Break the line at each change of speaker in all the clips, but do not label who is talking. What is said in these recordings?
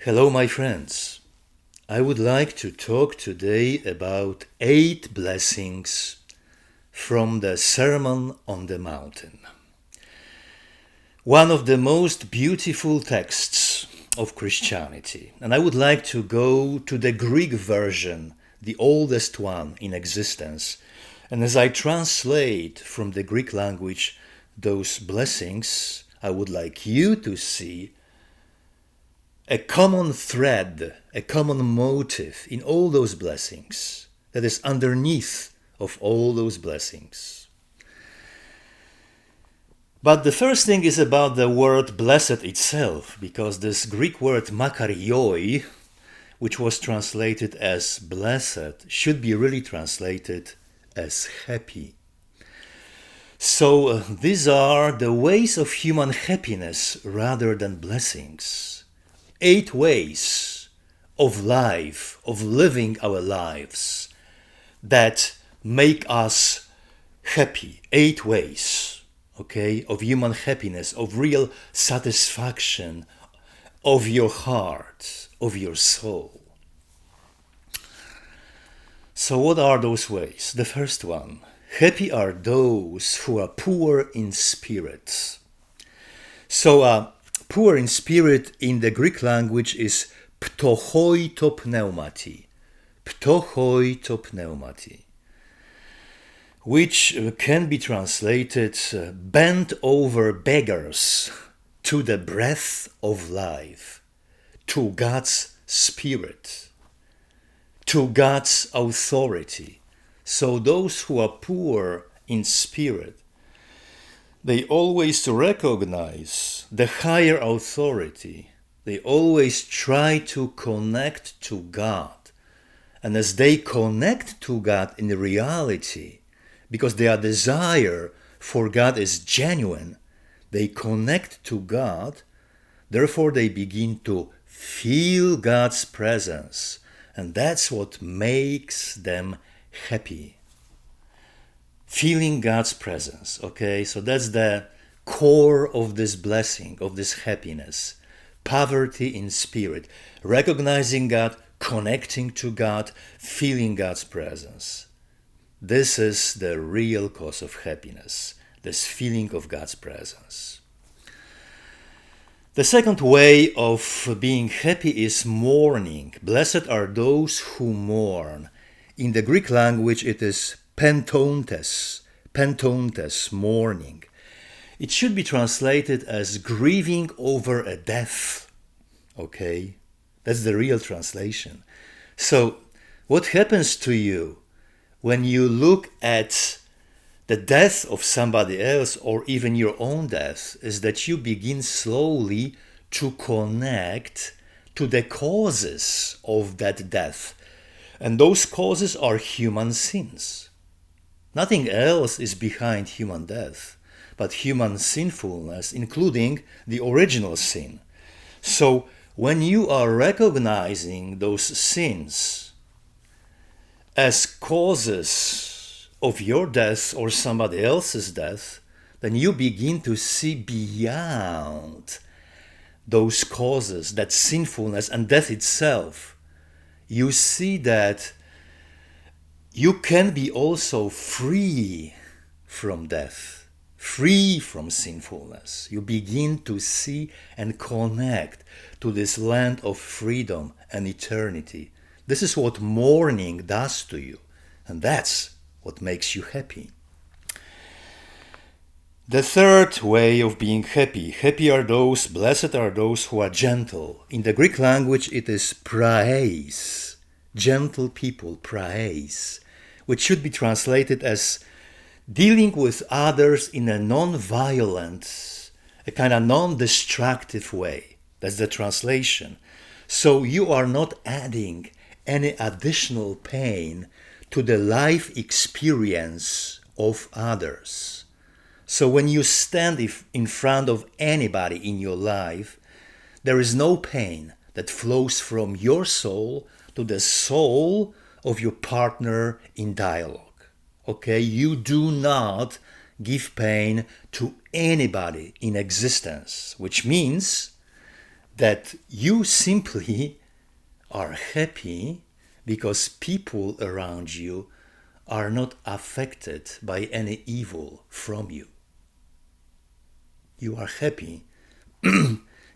Hello, my friends. I would like to talk today about 8 blessings from the Sermon on the Mountain. One of the most beautiful texts of Christianity. And I would like to go to the Greek version, the oldest one in existence. And as I translate from the Greek language those blessings, I would like you to see a common thread, a common motive in all those blessings that is underneath of all those blessings. But the first thing is about the word blessed itself, because this Greek word makarioi, which was translated as blessed, should be really translated as happy. So these are the ways of human happiness rather than blessings. 8 ways of life, of living our lives that make us happy. 8 ways, okay, of human happiness, of real satisfaction of your heart, of your soul. So what are those ways? The first one, happy are those who are poor in spirit. So poor in spirit in the Greek language is ptochoi to pneumati. Ptochoi to pneumati. Which can be translated bent over beggars to the breath of life, to God's spirit, to God's authority. So those who are poor in spirit, they always recognize the higher authority. They always try to connect to God. And as they connect to God in reality, because their desire for God is genuine, they connect to God, therefore they begin to feel God's presence. And that's what makes them happy. Feeling God's presence, okay? So that's the core of this blessing, of this happiness. Poverty in spirit, recognizing God, connecting to God, feeling God's presence. This is the real cause of happiness, this feeling of God's presence. The second way of being happy is mourning. Blessed are those who mourn. In the Greek language, it is pentontes, mourning. It should be translated as grieving over a death, okay? That's the real translation. So what happens to you when you look at the death of somebody else or even your own death is that you begin slowly to connect to the causes of that death. And those causes are human sins. Nothing else is behind human death, but human sinfulness, including the original sin. So when you are recognizing those sins as causes of your death or somebody else's death, then you begin to see beyond those causes, that sinfulness and death itself. You see that you can be also free from death, free from sinfulness. You begin to see and connect to this land of freedom and eternity. This is what mourning does to you, and that's what makes you happy. The third way of being happy, blessed are those who are gentle. In the Greek language it is praise, gentle people, praise, which should be translated as dealing with others in a non-violent, a kind of non-destructive way. That's the translation. So you are not adding any additional pain to the life experience of others. So when you stand in front of anybody in your life, there is no pain that flows from your soul to the soul of your partner in dialogue. Okay, you do not give pain to anybody in existence, which means that you simply are happy because people around you are not affected by any evil from you. You are happy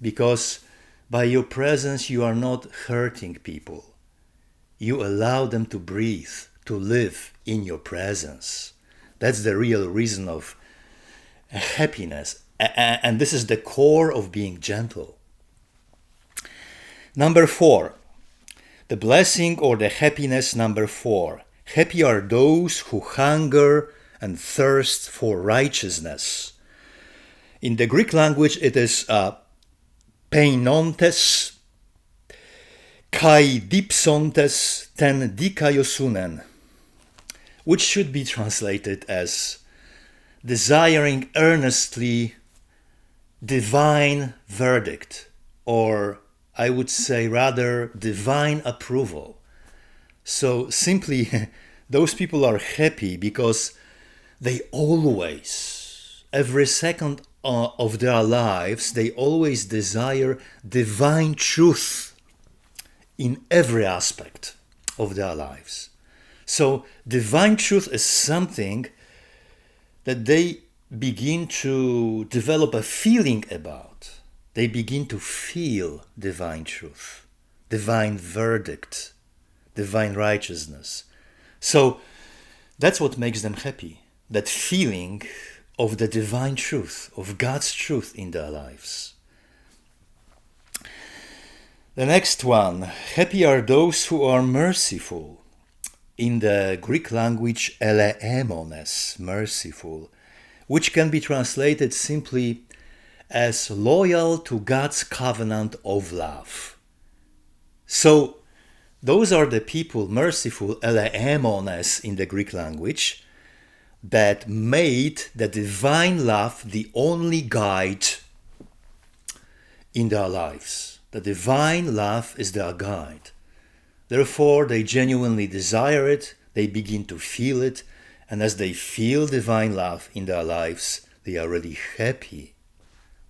because by your presence you are not hurting people. You allow them to breathe, to live in your presence. That's the real reason of happiness. And this is the core of being gentle. Number 4, the blessing or the happiness number 4. Happy are those who hunger and thirst for righteousness. In the Greek language, it is peinontes kai dipsontes ten dikaiosunen, which should be translated as desiring earnestly divine verdict, or I would say rather divine approval. So simply, those people are happy because they always, every second of their lives, they always desire divine truth in every aspect of their lives. So divine truth is something that they begin to develop a feeling about. They begin to feel divine truth, divine verdict, divine righteousness. So that's what makes them happy, that feeling of the divine truth, of God's truth in their lives. The next one, happy are those who are merciful. In the Greek language, eleemones, merciful, which can be translated simply as loyal to God's covenant of love. So, those are the people, merciful, eleemones in the Greek language, that made the divine love the only guide in their lives. The divine love is their guide. Therefore, they genuinely desire it, they begin to feel it, and as they feel divine love in their lives, they are really happy.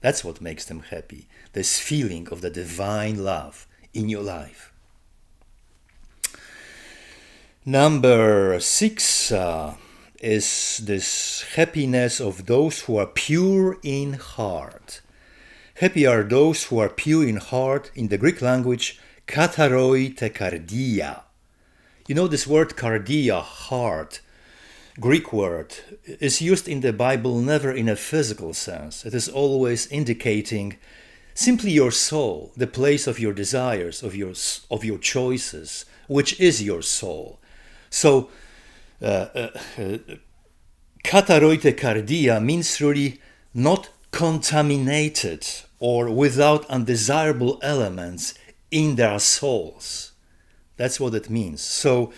That's what makes them happy, this feeling of the divine love in your life. Number 6 is this happiness of those who are pure in heart. Happy are those who are pure in heart. In the Greek language, katharoi te kardia. You know, this word kardia, heart, Greek word, is used in the Bible never in a physical sense. It is always indicating simply your soul, the place of your desires, of your choices, which is your soul. So, kataroite kardia means really not contaminated or without undesirable elements in their souls. That's what it means. So,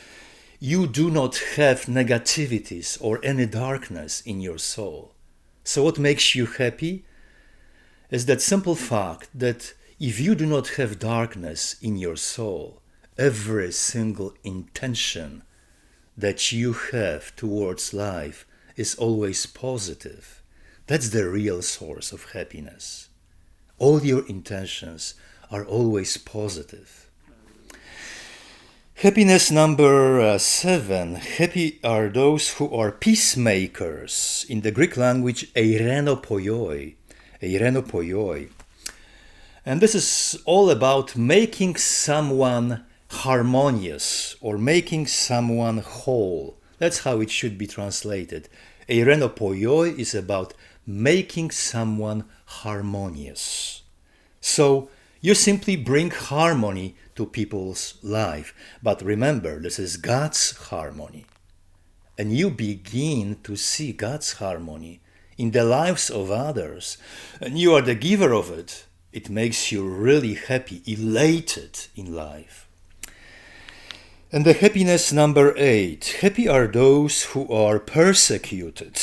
you do not have negativities or any darkness in your soul. So what makes you happy is that simple fact that if you do not have darkness in your soul, every single intention that you have towards life is always positive. That's the real source of happiness. All your intentions are always positive. Happiness number 7. Happy are those who are peacemakers. In the Greek language, eirenopoioi. Eirenopoioi. And this is all about making someone harmonious or making someone whole. That's how it should be translated. Eirenopoioi is about making someone harmonious. So you simply bring harmony to people's life. But remember, this is God's harmony. And you begin to see God's harmony in the lives of others. And you are the giver of it. It makes you really happy, elated in life. And the happiness number 8. Happy are those who are persecuted.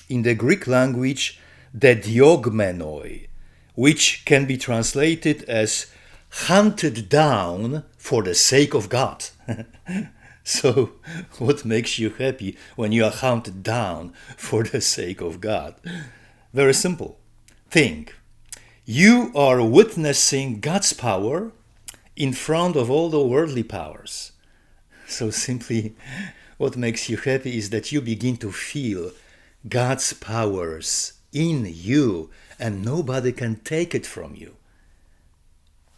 In the Greek language, the diogmenoi, which can be translated as hunted down for the sake of God. So, what makes you happy when you are hunted down for the sake of God? Very simple. Think. You are witnessing God's power in front of all the worldly powers. So simply, what makes you happy is that you begin to feel God's powers in you, and nobody can take it from you.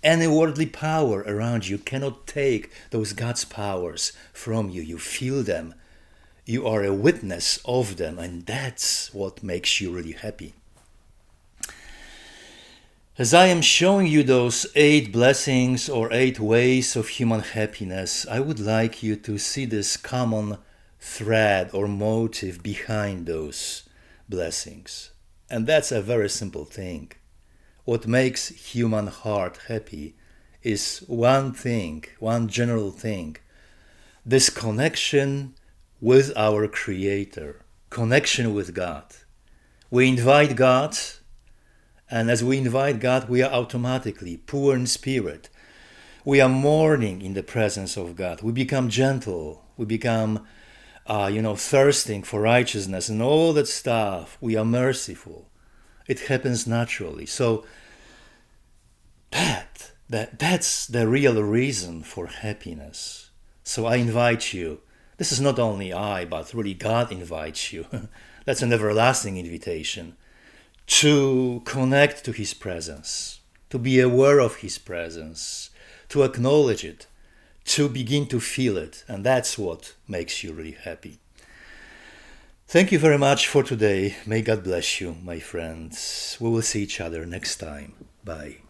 Any worldly power around you cannot take those God's powers from you. You feel them. You are a witness of them, and that's what makes you really happy. As I am showing you those 8 blessings or 8 ways of human happiness, I would like you to see this common thread or motive behind those blessings. And that's a very simple thing. What makes human heart happy is one thing, one general thing. This connection with our Creator, connection with God. We invite God, and as we invite God, we are automatically poor in spirit. We are mourning in the presence of God. We become gentle. We become, thirsting for righteousness and all that stuff. We are merciful. It happens naturally. So that's the real reason for happiness. So I invite you. This is not only I, but really God invites you. That's an everlasting invitation to connect to His presence, to be aware of His presence, to acknowledge it, to begin to feel it. And that's what makes you really happy. Thank you very much for today. May God bless you, my friends. We will see each other next time. Bye.